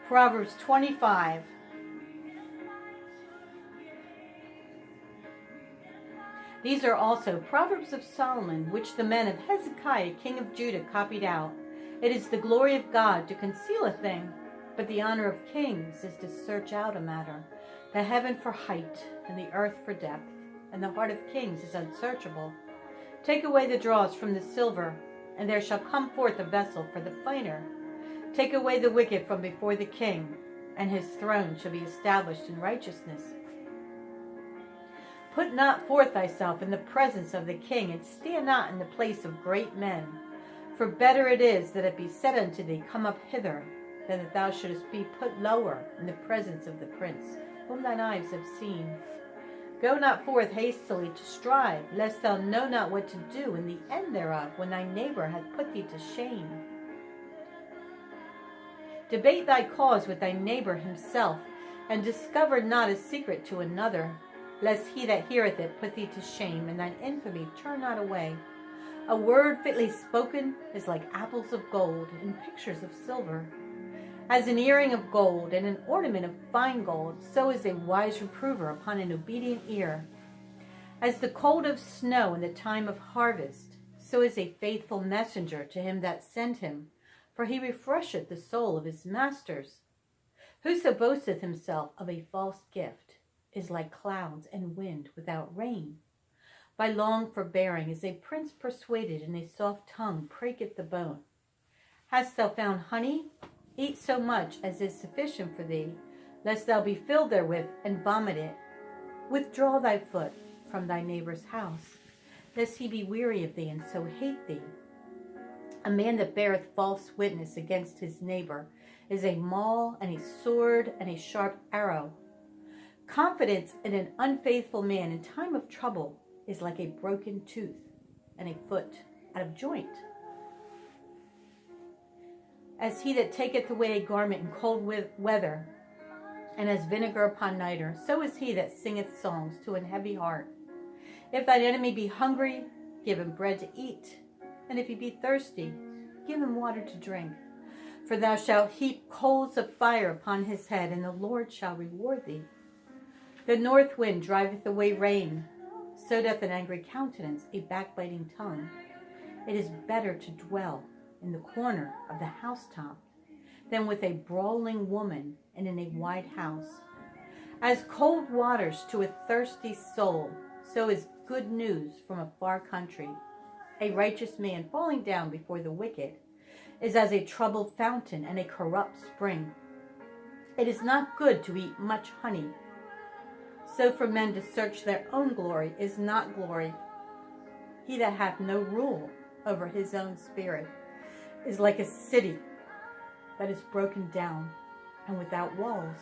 Proverbs 25. These are also Proverbs of Solomon, which the men of Hezekiah, king of Judah, copied out. It is the glory of God to conceal a thing, but the honor of kings is to search out a matter. The heaven for height, and the earth for depth, and the heart of kings is unsearchable. Take away the dross from the silver, and there shall come forth a vessel for the finer. Take away the wicked from before the king, and his throne shall be established in righteousness. Put not forth thyself in the presence of the king, and stand not in the place of great men. For better it is that it be said unto thee, Come up hither, than that thou shouldest be put lower in the presence of the prince, whom thine eyes have seen. Go not forth hastily to strive, lest thou know not what to do in the end thereof, when thy neighbor hath put thee to shame. Debate thy cause with thy neighbor himself, and discover not a secret to another, lest he that heareth it put thee to shame, and thine infamy turn not away. A word fitly spoken is like apples of gold and pictures of silver. As an earring of gold and an ornament of fine gold, so is a wise reprover upon an obedient ear. As the cold of snow in the time of harvest, so is a faithful messenger to him that sent him, for he refresheth the soul of his masters. Whoso boasteth himself of a false gift is like clouds and wind without rain. By long forbearing is a prince persuaded, and a soft tongue breaketh the bone. Hast thou found honey? Eat so much as is sufficient for thee, lest thou be filled therewith and vomit it. Withdraw thy foot from thy neighbor's house, lest he be weary of thee and so hate thee. A man that beareth false witness against his neighbor is a maul and a sword and a sharp arrow. Confidence in an unfaithful man in time of trouble is like a broken tooth and a foot out of joint. As he that taketh away a garment in cold weather, and as vinegar upon nitre, so is he that singeth songs to an heavy heart. If thine enemy be hungry, give him bread to eat, and if he be thirsty, give him water to drink. For thou shalt heap coals of fire upon his head, and the Lord shall reward thee. The north wind driveth away rain, so doth an angry countenance a backbiting tongue. It is better to dwell in the corner of the housetop than with a brawling woman and in a wide house. As cold waters to a thirsty soul, so is good news from a far country. A righteous man falling down before the wicked is as a troubled fountain and a corrupt spring. It is not good to eat much honey. So for men to search their own glory is not glory. He that hath no rule over his own spirit is like a city that is broken down and without walls.